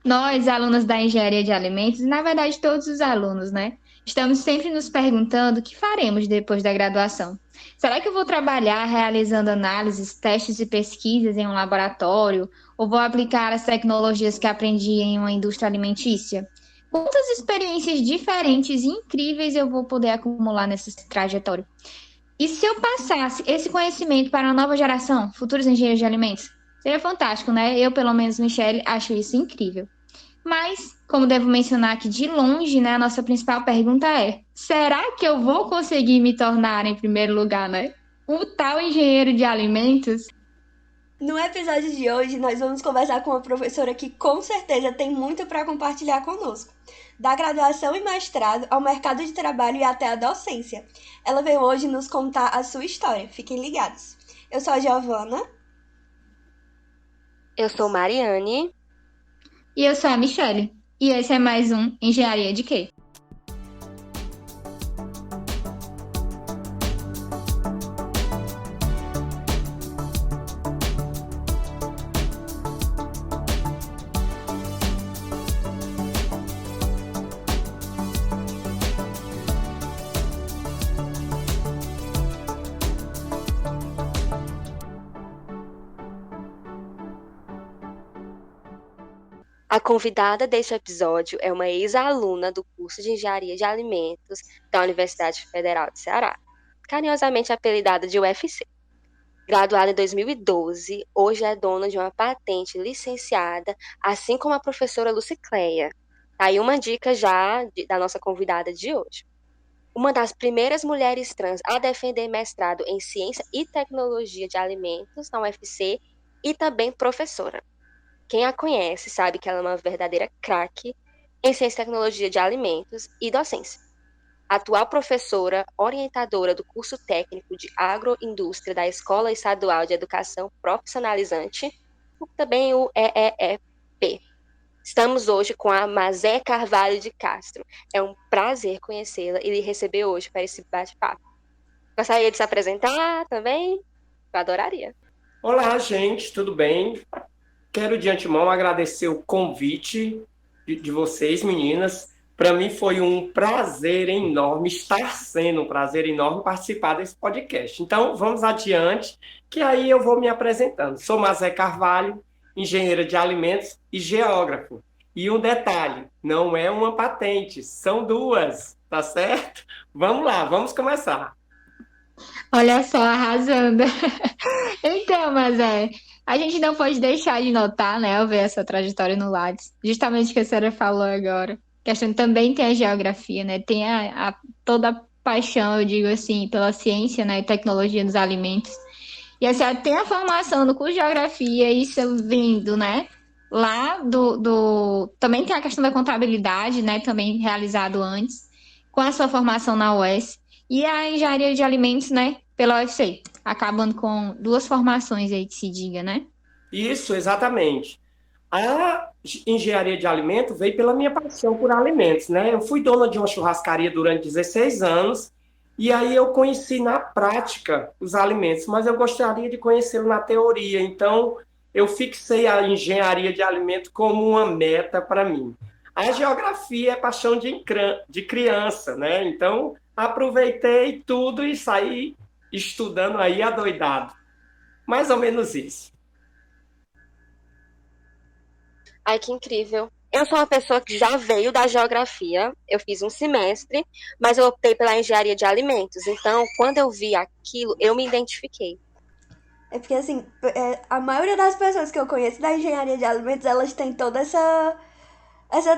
Nós, alunos da engenharia de alimentos, e na verdade todos os alunos, né? Estamos sempre nos perguntando o que faremos depois da graduação. Será que eu vou trabalhar realizando análises, testes e pesquisas em um laboratório? Ou vou aplicar as tecnologias que aprendi em uma indústria alimentícia? Quantas experiências diferentes e incríveis eu vou poder acumular nessa trajetória? E se eu passasse esse conhecimento para a nova geração, futuros engenheiros de alimentos? Seria fantástico, né? Eu, pelo menos, Michelle, acho isso incrível. Mas, como devo mencionar aqui de longe, né, a nossa principal pergunta é: será que eu vou conseguir me tornar, em primeiro lugar, né, um tal engenheiro de alimentos? No episódio de hoje, nós vamos conversar com uma professora que com certeza tem muito para compartilhar conosco. Da graduação e mestrado ao mercado de trabalho e até a docência. Ela veio hoje nos contar a sua história. Fiquem ligados. Eu sou a Giovana. Eu sou Mariane. E eu sou a Michelle. E esse é mais um Engenharia de quê? A convidada deste episódio é uma ex-aluna do curso de Engenharia de Alimentos da Universidade Federal de Ceará, carinhosamente apelidada de UFC. Graduada em 2012, hoje é dona de uma patente licenciada, assim como a professora Lucicleia. Tá aí uma dica já da nossa convidada de hoje. Uma das primeiras mulheres trans a defender mestrado em Ciência e Tecnologia de Alimentos na UFC e também professora. Quem a conhece sabe que ela é uma verdadeira craque em Ciência e Tecnologia de Alimentos e docência. Atual professora orientadora do curso técnico de agroindústria da Escola Estadual de Educação Profissionalizante, também o EEP. Estamos hoje com a Mazé Carvalho de Castro. É um prazer conhecê-la e lhe receber hoje para esse bate-papo. Gostaria de se apresentar também? Eu adoraria. Olá, gente, tudo bem? Quero de antemão agradecer o convite de vocês, meninas. Para mim foi um prazer enorme, estar sendo um prazer enorme participar desse podcast. Então, vamos adiante, que aí eu vou me apresentando. Sou Mazé Carvalho, engenheira de alimentos e geógrafo. E um detalhe, não é uma patente, são duas, tá certo? Vamos lá, vamos começar. Olha só, arrasando. Então, mas a gente não pode deixar de notar, né, ao ver essa trajetória no Lattes, justamente o que a senhora falou agora. Que a gente também tem a geografia, né, tem toda a paixão, eu digo assim, pela ciência, né, e tecnologia dos alimentos. E a senhora tem a formação no curso de geografia, isso vindo, né, lá Também tem a questão da contabilidade, né, também realizado antes, com a sua formação na UES, e a engenharia de alimentos, né, pela UFC, acabando com duas formações aí que se diga, né? Isso, exatamente. A engenharia de alimento veio pela minha paixão por alimentos, né? Eu fui dona de uma churrascaria durante 16 anos e aí eu conheci na prática os alimentos, mas eu gostaria de conhecê-lo na teoria. Então, eu fixei a engenharia de alimento como uma meta para mim. A geografia é paixão de criança, né? Então, aproveitei tudo e saí estudando aí adoidado. Mais ou menos isso. Ai, que incrível. Eu sou uma pessoa que já veio da geografia, eu fiz um semestre, mas eu optei pela engenharia de alimentos. Então, quando eu vi aquilo, eu me identifiquei. É porque, assim, a maioria das pessoas que eu conheço da engenharia de alimentos, elas têm toda essa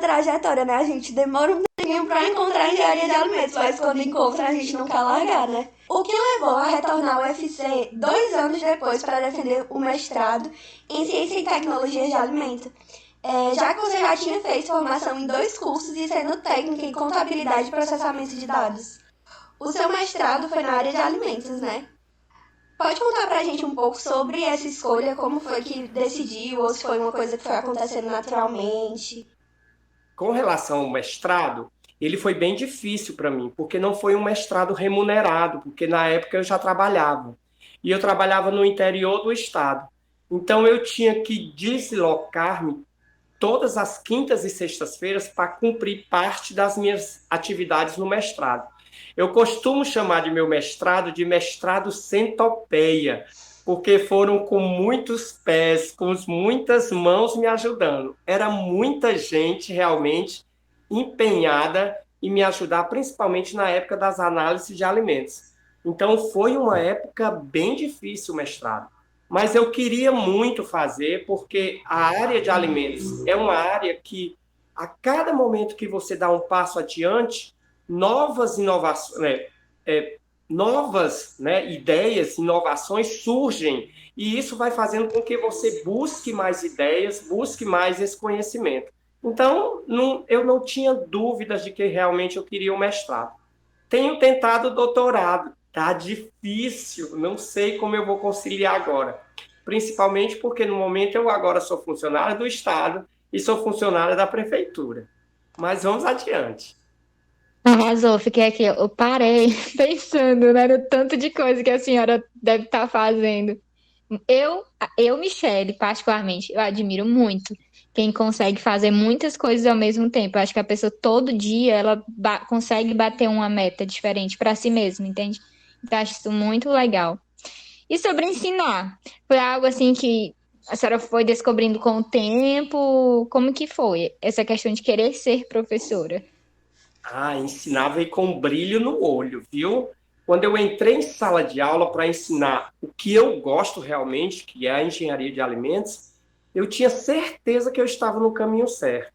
trajetória, né? A gente demora um tempinho pra encontrar a engenharia de alimentos, mas quando encontra, a gente não quer largar, né? O que levou a retornar ao UFC 2 anos depois para defender o mestrado em Ciência e Tecnologia de Alimento. Já que você já tinha feito formação em 2 cursos e sendo técnica em contabilidade e processamento de dados. O seu mestrado foi na área de alimentos, né? Pode contar pra gente um pouco sobre essa escolha, como foi que decidiu, ou se foi uma coisa que foi acontecendo naturalmente? Com relação ao mestrado, ele foi bem difícil para mim, porque não foi um mestrado remunerado, porque na época eu já trabalhava. E eu trabalhava no interior do estado. Então eu tinha que deslocar-me todas as quintas e sextas-feiras para cumprir parte das minhas atividades no mestrado. Eu costumo chamar de meu mestrado de mestrado centopeia, porque foram com muitos pés, com muitas mãos me ajudando. Era muita gente realmente empenhada em me ajudar, principalmente na época das análises de alimentos. Então, foi uma época bem difícil o mestrado. Mas eu queria muito fazer, porque a área de alimentos é uma área que, a cada momento que você dá um passo adiante, novas inovações, novas ideias, inovações surgem, e isso vai fazendo com que você busque mais ideias, busque mais esse conhecimento. Então, eu não tinha dúvidas de que realmente eu queria o mestrado. Tenho tentado o doutorado, tá difícil, não sei como eu vou conciliar agora, principalmente porque no momento eu agora sou funcionário do Estado e sou funcionário da Prefeitura. Mas vamos adiante. Arrasou, fiquei aqui, eu parei pensando, né, no tanto de coisa que a senhora deve estar fazendo. Michele, particularmente, eu admiro muito quem consegue fazer muitas coisas ao mesmo tempo. Eu acho que a pessoa todo dia ela consegue bater uma meta diferente para si mesma, entende? Então, acho isso muito legal. E sobre ensinar, foi algo assim que a senhora foi descobrindo com o tempo? Como que foi essa questão de querer ser professora? Ensinava e com brilho no olho, viu? Quando eu entrei em sala de aula para ensinar o que eu gosto realmente, que é a engenharia de alimentos, eu tinha certeza que eu estava no caminho certo.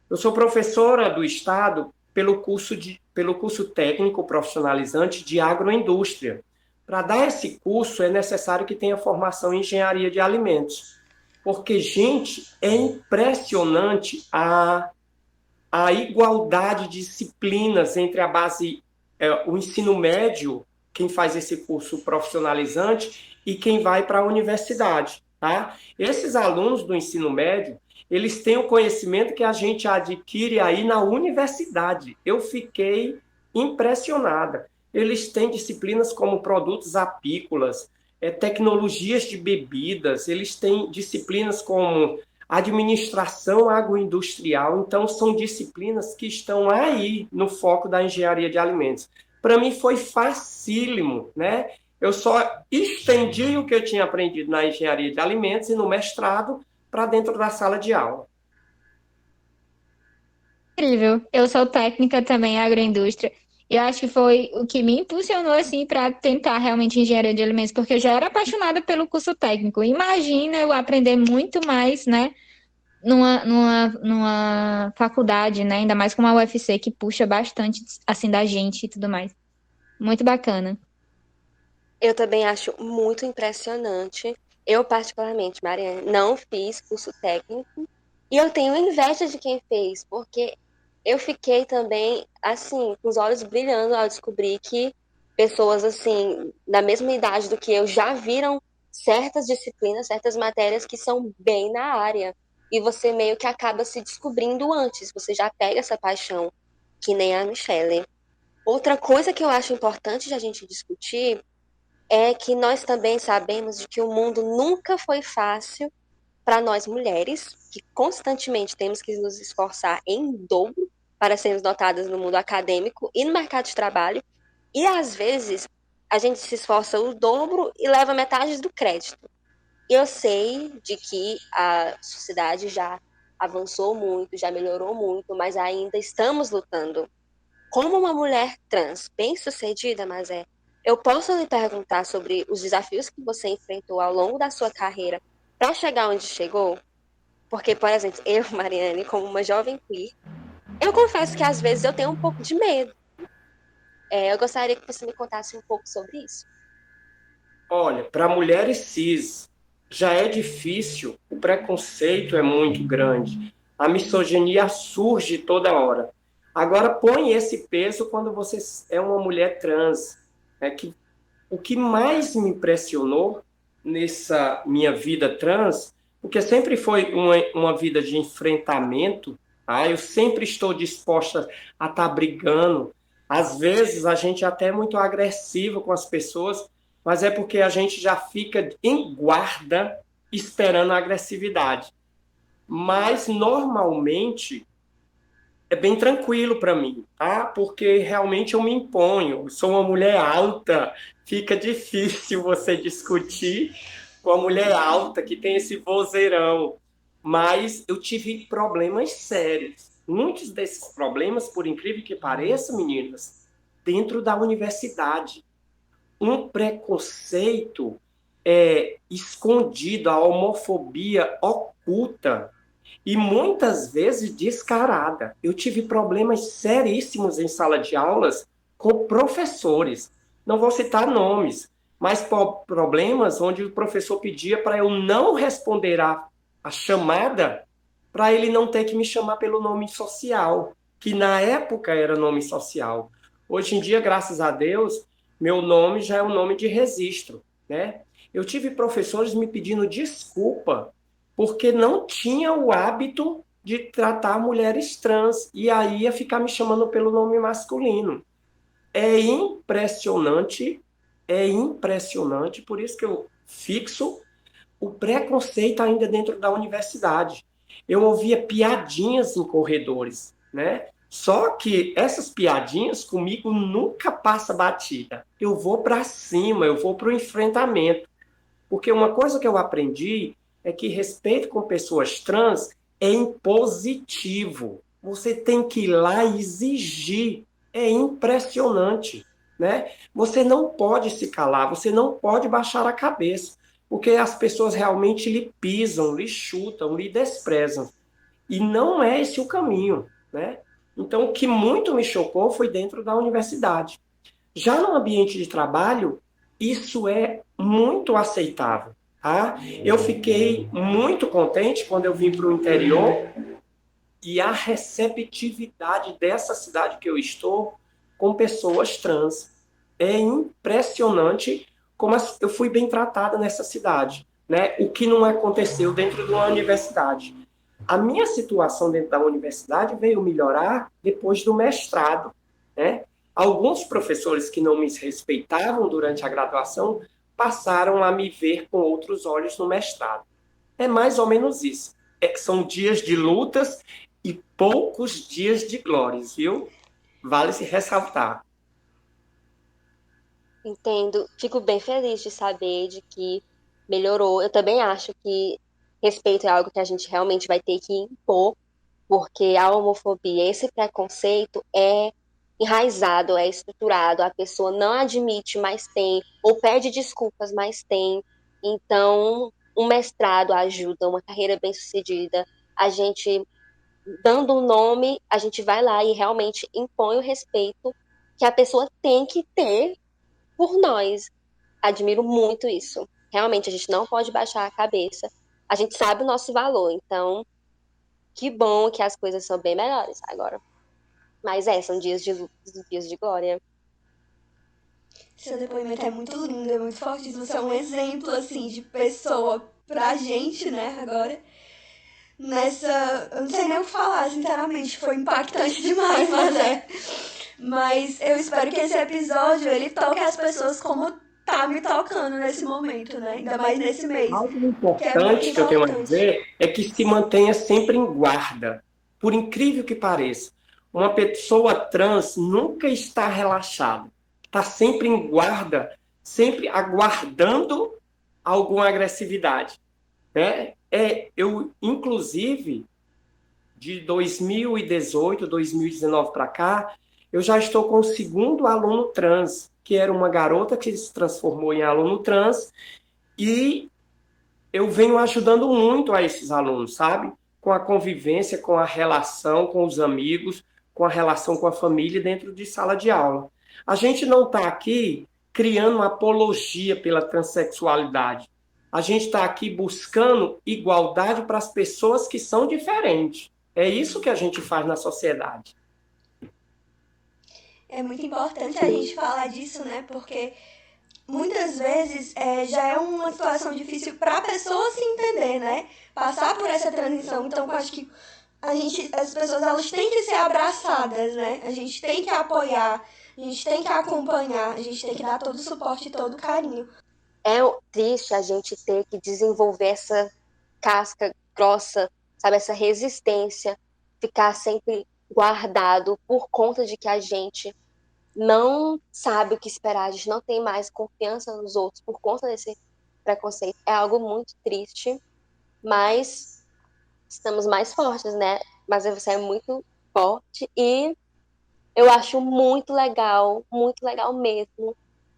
Eu sou professora do Estado pelo curso técnico profissionalizante de agroindústria. Para dar esse curso é necessário que tenha formação em engenharia de alimentos. Porque, gente, é impressionante a igualdade de disciplinas entre a base, o ensino médio, quem faz esse curso profissionalizante, e quem vai para a universidade. Tá? Esses alunos do ensino médio, eles têm o conhecimento que a gente adquire aí na universidade. Eu fiquei impressionada. Eles têm disciplinas como produtos apícolas, tecnologias de bebidas, eles têm disciplinas como administração agroindustrial. Então, são disciplinas que estão aí no foco da engenharia de alimentos. Para mim foi facílimo, né? Eu só estendi o que eu tinha aprendido na engenharia de alimentos e no mestrado para dentro da sala de aula. Incrível. Eu sou técnica também em agroindústria. E eu acho que foi o que me impulsionou assim para tentar realmente engenharia de alimentos, porque eu já era apaixonada pelo curso técnico. Imagina eu aprender muito mais, né, numa faculdade, né, ainda mais como a UFC que puxa bastante assim da gente e tudo mais. Muito bacana. Eu também acho muito impressionante. Eu, particularmente, Mariana, não fiz curso técnico e eu tenho inveja de quem fez, porque eu fiquei também, assim, com os olhos brilhando ao descobrir que pessoas, assim, da mesma idade do que eu já viram certas disciplinas, certas matérias que são bem na área. E você meio que acaba se descobrindo antes, você já pega essa paixão, que nem a Michelle. Outra coisa que eu acho importante de a gente discutir é que nós também sabemos de que o mundo nunca foi fácil para nós mulheres, que constantemente temos que nos esforçar em dobro para sermos notadas no mundo acadêmico e no mercado de trabalho, e às vezes a gente se esforça o dobro e leva metade do crédito. Eu sei de que a sociedade já avançou muito, já melhorou muito, mas ainda estamos lutando. Como uma mulher trans bem-sucedida, mas eu posso lhe perguntar sobre os desafios que você enfrentou ao longo da sua carreira para chegar onde chegou? Porque, por exemplo, eu, Mariane, como uma jovem queer, eu confesso que às vezes eu tenho um pouco de medo. Eu gostaria que você me contasse um pouco sobre isso. Olha, para mulheres cis já é difícil, o preconceito é muito grande, a misoginia surge toda hora. Agora põe esse peso quando você é uma mulher trans. O que mais me impressionou nessa minha vida trans, porque sempre foi uma vida de enfrentamento, tá? Eu sempre estou disposta a estar brigando. Às vezes a gente é até muito agressivo com as pessoas, mas é porque a gente já fica em guarda esperando a agressividade. mas normalmente é bem tranquilo para mim, tá? Porque realmente eu me imponho. Eu sou uma mulher alta, fica difícil você discutir com a mulher alta que tem esse vozeirão. Mas eu tive problemas sérios. Muitos desses problemas, por incrível que pareça, meninas, dentro da universidade. Um preconceito escondido, a homofobia oculta e muitas vezes descarada. Eu tive problemas seríssimos em sala de aulas com professores. Não vou citar nomes, mas problemas onde o professor pedia para eu não responder a chamada para ele não ter que me chamar pelo nome social, que na época era nome social. Hoje em dia, graças a Deus, meu nome já é um nome de registro, né? Eu tive professores me pedindo desculpa porque não tinha o hábito de tratar mulheres trans e aí ia ficar me chamando pelo nome masculino. É impressionante, por isso que eu fixo o preconceito ainda dentro da universidade. Eu ouvia piadinhas em corredores, né? Só que essas piadinhas comigo nunca passa batida. Eu vou para cima, eu vou para o enfrentamento. Porque uma coisa que eu aprendi é que respeito com pessoas trans é impositivo. Você tem que ir lá e exigir. É impressionante, né? Você não pode se calar, você não pode baixar a cabeça, porque as pessoas realmente lhe pisam, lhe chutam, lhe desprezam. E não é esse o caminho, né? Então, o que muito me chocou foi dentro da universidade. Já no ambiente de trabalho, isso é muito aceitável, tá? Eu fiquei muito contente quando eu vim para o interior e a receptividade dessa cidade que eu estou com pessoas trans. É impressionante como eu fui bem tratada nessa cidade, né? O que não aconteceu dentro de uma universidade. A minha situação dentro da universidade veio melhorar depois do mestrado, né? Alguns professores que não me respeitavam durante a graduação passaram a me ver com outros olhos no mestrado. É mais ou menos isso. São dias de lutas e poucos dias de glórias, viu? Vale se ressaltar. Entendo. Fico bem feliz de saber de que melhorou. Eu também acho que respeito é algo que a gente realmente vai ter que impor, porque a homofobia, esse preconceito é enraizado, é estruturado, a pessoa não admite, mas tem, ou pede desculpas, mas tem. Então, um mestrado ajuda, uma carreira bem-sucedida, a gente dando um nome, a gente vai lá e realmente impõe o respeito que a pessoa tem que ter por nós. Admiro muito isso. Realmente, a gente não pode baixar a cabeça. A gente sabe o nosso valor, então que bom que as coisas são bem melhores agora. Mas são dias de lutas e dias de glória. Seu depoimento é muito lindo, é muito forte. Você é um exemplo, assim, de pessoa pra gente, né, agora. Eu não sei nem o que falar, sinceramente, foi impactante demais, mas é. Mas eu espero que esse episódio, ele toque as pessoas como tá me tocando nesse momento, né? Ainda mais nesse mês. Algo Que é muito importante que eu tenho a importante. dizer é que se mantenha sempre em guarda. Por incrível que pareça, uma pessoa trans nunca está relaxada. Está sempre em guarda, sempre aguardando alguma agressividade, né? Eu, inclusive, de 2018, 2019 para cá, eu já estou com o segundo aluno trans, que era uma garota que se transformou em aluno trans, e eu venho ajudando muito a esses alunos, sabe? Com a convivência, com a relação com os amigos, com a relação com a família dentro de sala de aula. A gente não está aqui criando uma apologia pela transexualidade. A gente está aqui buscando igualdade para as pessoas que são diferentes. É isso que a gente faz na sociedade. É muito importante a gente falar disso, né? Porque muitas vezes já é uma situação difícil para a pessoa se entender, né? Passar por essa transição. Então, eu acho que as pessoas elas têm que ser abraçadas, né? A gente tem que apoiar, a gente tem que acompanhar, a gente tem que dar todo o suporte e todo o carinho. É triste a gente ter que desenvolver essa casca grossa, sabe? Essa resistência, ficar sempre guardado por conta de que a gente não sabe o que esperar, a gente não tem mais confiança nos outros por conta desse preconceito. É algo muito triste, mas estamos mais fortes, né? Mas você é muito forte e eu acho muito legal mesmo,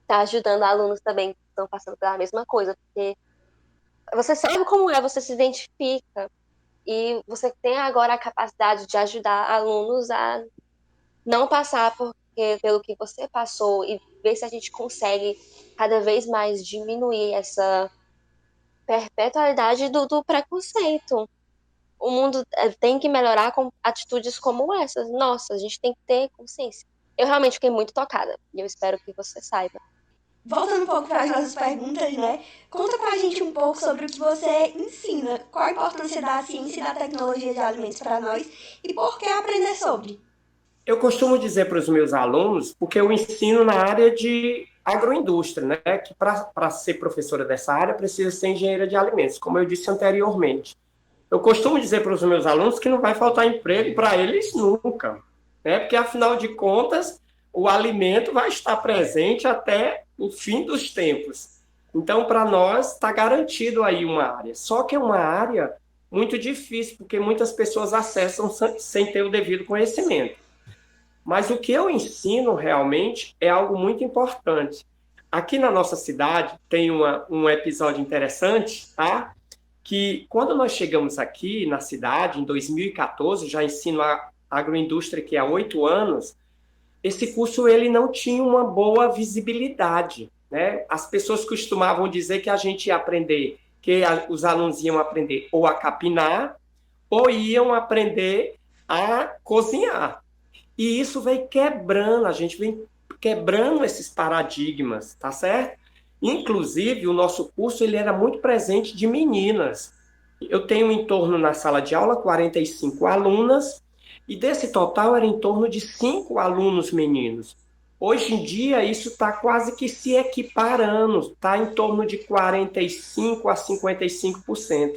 tá ajudando alunos também que estão passando pela mesma coisa, porque você sabe como é, você se identifica e você tem agora a capacidade de ajudar alunos a não passar pelo que você passou e ver se a gente consegue cada vez mais diminuir essa perpetualidade do preconceito. O mundo tem que melhorar com atitudes como essas. Nossa, a gente tem que ter consciência. Eu realmente fiquei muito tocada e eu espero que você saiba. Voltando um pouco para as nossas perguntas, né? Conta pra gente um pouco sobre o que você ensina, qual a importância da ciência e da tecnologia de alimentos para nós e por que aprender sobre. Eu costumo dizer para os meus alunos, porque eu ensino na área de agroindústria, né? Que para ser professora dessa área precisa ser engenheira de alimentos, como eu disse anteriormente. Eu costumo dizer para os meus alunos que não vai faltar emprego para eles nunca, né? Porque afinal de contas, o alimento vai estar presente até o fim dos tempos. Então, para nós, está garantido aí uma área. Só que é uma área muito difícil, porque muitas pessoas acessam sem ter o devido conhecimento. Mas o que eu ensino realmente é algo muito importante. Aqui na nossa cidade tem um episódio interessante, tá? Que quando nós chegamos aqui na cidade, em 2014, já ensino a agroindústria aqui há 8 anos, esse curso ele não tinha uma boa visibilidade, né? As pessoas costumavam dizer que a gente ia aprender, que os alunos iam aprender ou a capinar, ou iam aprender a cozinhar. E isso vem quebrando, a gente vem quebrando esses paradigmas, tá certo? Inclusive, o nosso curso ele era muito presente de meninas. Eu tenho em torno na sala de aula 45 alunas, e desse total era em torno de 5 alunos meninos. Hoje em dia, isso está quase que se equiparando, está em torno de 45% a 55%.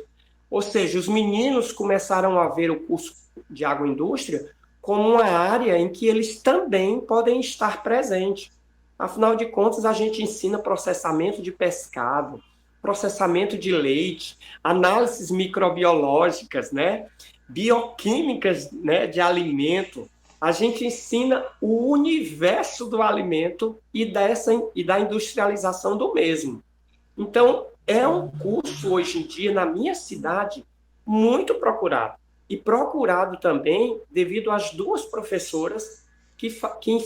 Ou seja, os meninos começaram a ver o curso de agroindústria como uma área em que eles também podem estar presentes. Afinal de contas, a gente ensina processamento de pescado, processamento de leite, análises microbiológicas, né? Bioquímicas, né, de alimento. A gente ensina o universo do alimento e da industrialização do mesmo. Então, é um curso, hoje em dia, na minha cidade, muito procurado. E procurado também devido às 2 professoras que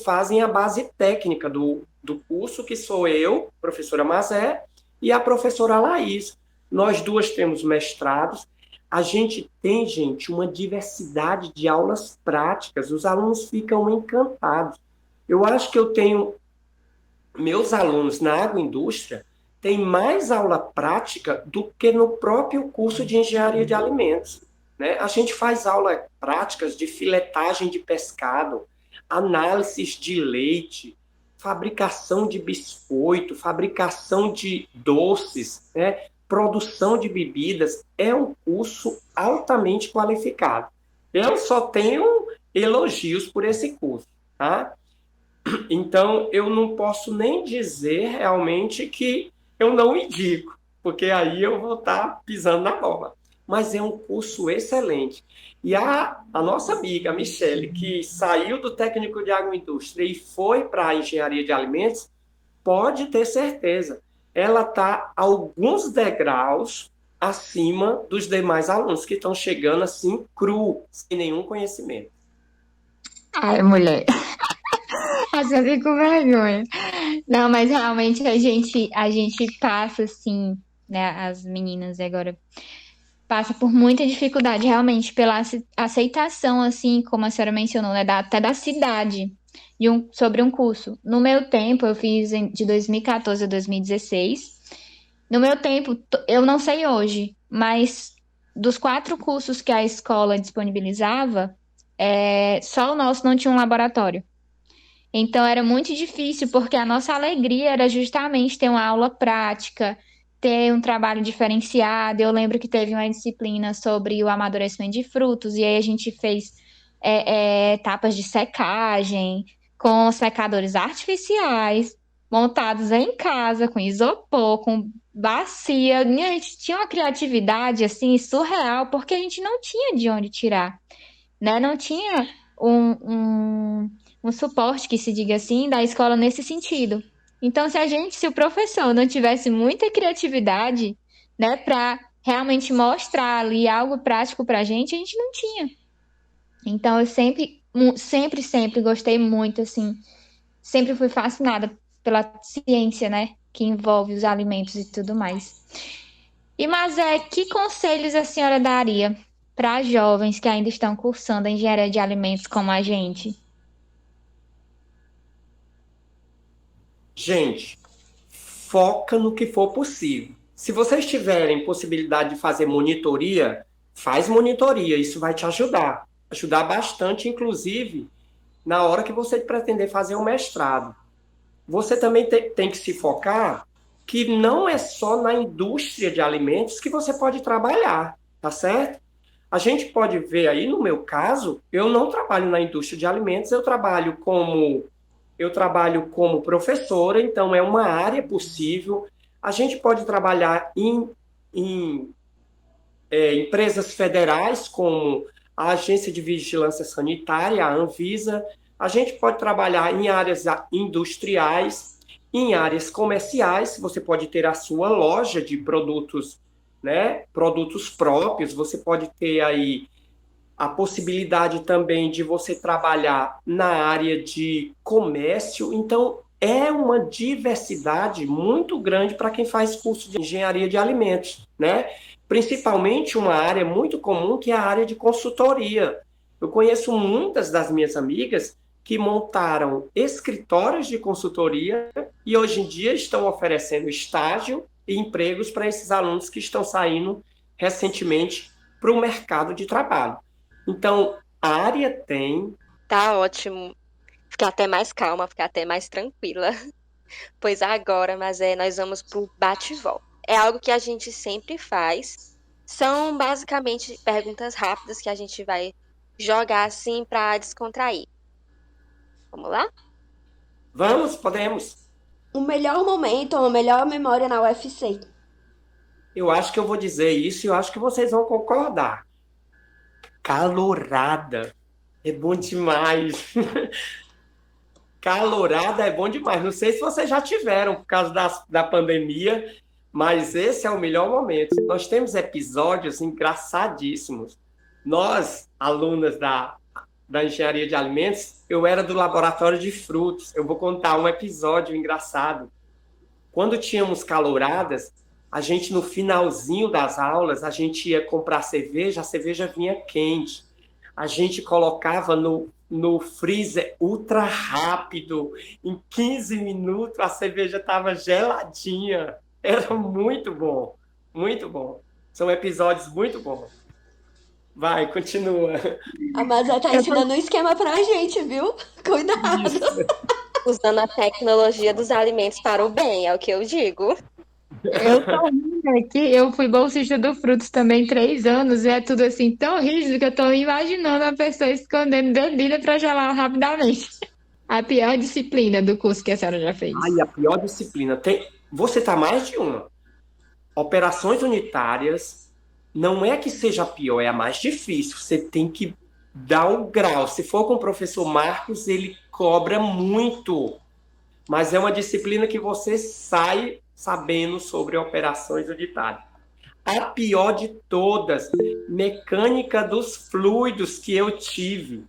fazem a base técnica do curso, que sou eu, professora Mazé, e a professora Laís. Nós 2 temos mestrados. A gente tem, gente, uma diversidade de aulas práticas. Os alunos ficam encantados. Eu acho que eu tenho... Meus alunos na agroindústria têm mais aula prática do que no próprio curso de engenharia de alimentos. Né? A gente faz aulas práticas de filetagem de pescado, análises de leite, fabricação de biscoito, fabricação de doces, né? Produção de bebidas. É um curso altamente qualificado. Eu só tenho elogios por esse curso, tá? Então, eu não posso nem dizer realmente que eu não indico, porque aí eu vou estar pisando na bola. Mas é um curso excelente. E a nossa amiga, a Michele, que saiu do técnico de agroindústria e foi para a engenharia de alimentos, pode ter certeza, ela está alguns degraus acima dos demais alunos que estão chegando assim, cru, sem nenhum conhecimento. Ai, mulher. Nossa, eu fico com vergonha. Não, mas realmente a gente passa, assim, né? As meninas agora passa por muita dificuldade, realmente, pela aceitação, assim, como a senhora mencionou, né? Até da cidade sobre um curso. No meu tempo, eu fiz de 2014 a 2016. No meu tempo, eu não sei hoje, mas dos 4 cursos que a escola disponibilizava, só o nosso não tinha um laboratório. Então era muito difícil, porque a nossa alegria era justamente ter uma aula prática, ter um trabalho diferenciado. Eu lembro que teve uma disciplina sobre o amadurecimento de frutos, e aí a gente fez etapas de secagem com secadores artificiais, montados em casa, com isopor, com bacia. A gente tinha uma criatividade assim surreal, porque a gente não tinha de onde tirar, né? Não tinha um suporte, que se diga assim, da escola nesse sentido. Então, se o professor não tivesse muita criatividade, né, para realmente mostrar ali algo prático para a gente não tinha. Então, eu sempre gostei muito, assim, sempre fui fascinada pela ciência, né, que envolve os alimentos e tudo mais. E, que conselhos a senhora daria para jovens que ainda estão cursando a engenharia de alimentos como a gente? Gente, foca no que for possível. Se vocês tiverem possibilidade de fazer monitoria, faz monitoria, isso vai te ajudar bastante, inclusive, na hora que você pretender fazer um mestrado. Você também tem que se focar que não é só na indústria de alimentos que você pode trabalhar, tá certo? A gente pode ver aí, no meu caso, eu não trabalho na indústria de alimentos, eu trabalho como professora, então é uma área possível. A gente pode trabalhar em empresas federais, como a Agência de Vigilância Sanitária, a Anvisa. A gente pode trabalhar em áreas industriais, em áreas comerciais. Você pode ter a sua loja de produtos, né? Produtos próprios. Você pode ter aí a possibilidade também de você trabalhar na área de comércio. Então, é uma diversidade muito grande para quem faz curso de engenharia de alimentos, né? Principalmente uma área muito comum, que é a área de consultoria. Eu conheço muitas das minhas amigas que montaram escritórios de consultoria e hoje em dia estão oferecendo estágio e empregos para esses alunos que estão saindo recentemente para o mercado de trabalho. Então, a área tem... Tá ótimo. Fiquei até mais calma, fiquei até mais tranquila. Pois agora, nós vamos pro bate-volta. É algo que a gente sempre faz. São basicamente perguntas rápidas que a gente vai jogar assim para descontrair. Vamos lá? Vamos, podemos. O melhor momento ou a melhor memória na UFC? Eu acho que eu vou dizer isso e eu acho que vocês vão concordar. Calorada. É bom demais. Calorada é bom demais. Não sei se vocês já tiveram por causa da pandemia, mas esse é o melhor momento. Nós temos episódios engraçadíssimos. Nós, alunas da engenharia de alimentos, eu era do laboratório de frutos. Eu vou contar um episódio engraçado. Quando tínhamos caloradas, a gente, no finalzinho das aulas, a gente ia comprar cerveja, a cerveja vinha quente. A gente colocava no freezer ultra rápido. Em 15 minutos, a cerveja estava geladinha. Era muito bom, muito bom. São episódios muito bons. Vai, continua. A Mazé tá ensinando um esquema pra gente, viu? Cuidado. Usando a tecnologia dos alimentos para o bem, é o que eu digo. Eu tô rindo aqui, eu fui bolsista do Frutos também 3 anos, e é tudo assim tão rígido que eu tô imaginando a pessoa escondendo bebida para gelar rapidamente. A pior disciplina do curso que a senhora já fez. Ai, a pior disciplina. Você tá mais de uma. Operações unitárias, não é que seja a pior, é a mais difícil. Você tem que dar o grau. Se for com o professor Marcos, ele cobra muito. Mas é uma disciplina que você sai sabendo sobre operações unitárias. A pior de todas, mecânica dos fluidos que eu tive.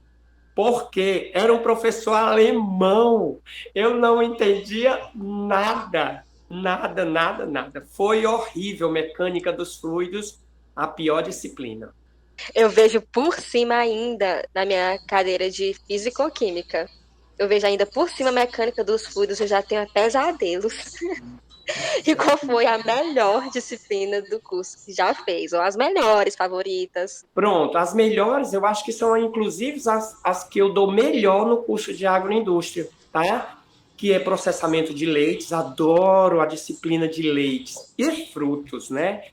Porque era um professor alemão. Eu não entendia nada. Nada, nada, nada. Foi horrível. Mecânica dos fluidos, a pior disciplina. Eu vejo por cima ainda, na minha cadeira de físico-química, eu vejo ainda por cima a mecânica dos fluidos, eu já tenho pesadelos. E qual foi a melhor disciplina do curso que já fez? Ou as melhores favoritas? Pronto, as melhores eu acho que são inclusive as que eu dou melhor no curso de agroindústria, tá? que é processamento de leites. Adoro a disciplina de leites e frutos, né?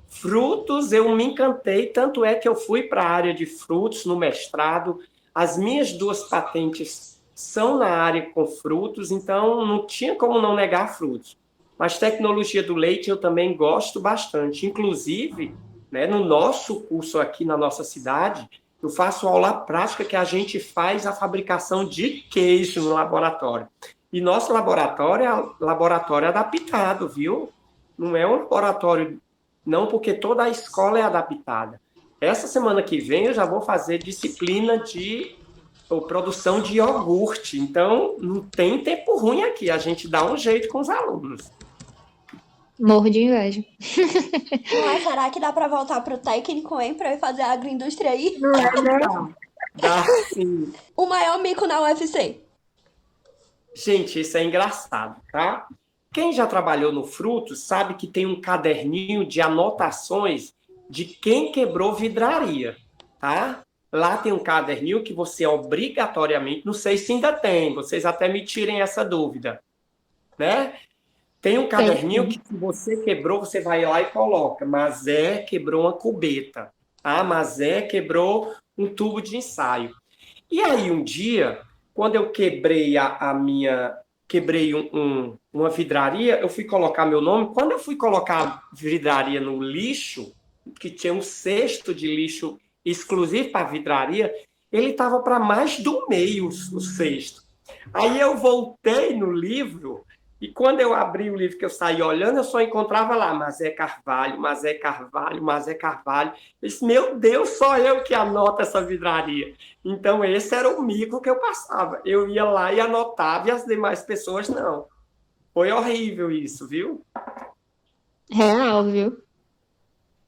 Frutos, eu me encantei, tanto é que eu fui para a área de frutos no mestrado. As minhas 2 patentes são na área com frutos, então não tinha como não negar frutos. Mas tecnologia do leite eu também gosto bastante. Inclusive, né, no nosso curso aqui na nossa cidade, eu faço aula prática que a gente faz a fabricação de queijo no laboratório. E nosso laboratório é laboratório adaptado, viu? Não é um laboratório, não, porque toda a escola é adaptada. Essa semana que vem eu já vou fazer disciplina de produção de iogurte. Então, não tem tempo ruim aqui. A gente dá um jeito com os alunos. Morro de inveja. Mas será que dá pra voltar pro técnico, hein? Pra eu fazer a agroindústria aí? Não é, né? Dá sim. O maior mico na UFC. Gente, isso é engraçado, tá? Quem já trabalhou no Frutos sabe que tem um caderninho de anotações de quem quebrou vidraria, tá? Lá tem um caderninho que você obrigatoriamente, não sei se ainda tem, vocês até me tirem essa dúvida, né? Tem um caderninho que se você quebrou, você vai lá e coloca. Mazé quebrou uma cubeta, tá? Mazé quebrou um tubo de ensaio. E aí, um dia, quando eu quebrei quebrei uma vidraria, eu fui colocar meu nome. Quando eu fui colocar a vidraria no lixo, que tinha um cesto de lixo exclusivo para vidraria, ele estava para mais do meio o cesto. Aí eu voltei no livro, e quando eu abri o livro que eu saí olhando, eu só encontrava lá Mazé Carvalho, Mazé Carvalho, Mazé Carvalho. Eu disse, meu Deus, só eu que anoto essa vidraria. Então, esse era o mico que eu passava. Eu ia lá e anotava, e as demais pessoas não. Foi horrível isso, viu? Real, viu?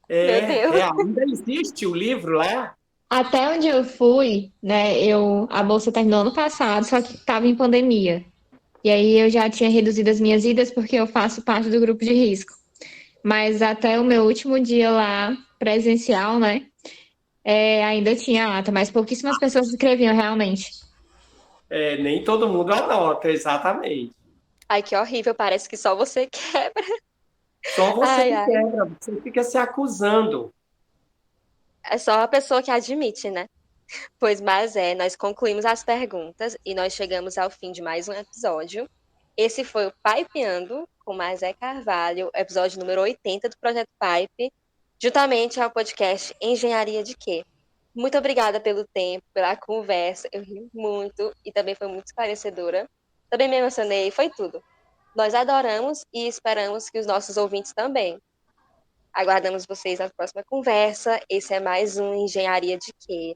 Meu Deus. Ainda existe o livro lá? Até onde eu fui, né? A bolsa terminou ano passado, só que estava em pandemia. E aí eu já tinha reduzido as minhas idas porque eu faço parte do grupo de risco. Mas até o meu último dia lá, presencial, né? Ainda tinha ata, mas pouquíssimas pessoas escreviam realmente. Nem todo mundo anota, exatamente. Ai, que horrível, parece que só você quebra. Só você Ai, que ai. quebra, você fica se acusando. É só a pessoa que admite, né? Pois, nós concluímos as perguntas e nós chegamos ao fim de mais um episódio. Esse foi o Pipeando com Mazé Carvalho, episódio número 80 do Projeto Pipe, juntamente ao podcast Engenharia de Quê? Muito obrigada pelo tempo, pela conversa, eu ri muito e também foi muito esclarecedora. Também me emocionei, foi tudo. Nós adoramos e esperamos que os nossos ouvintes também. Aguardamos vocês na próxima conversa. Esse é mais um Engenharia de Quê?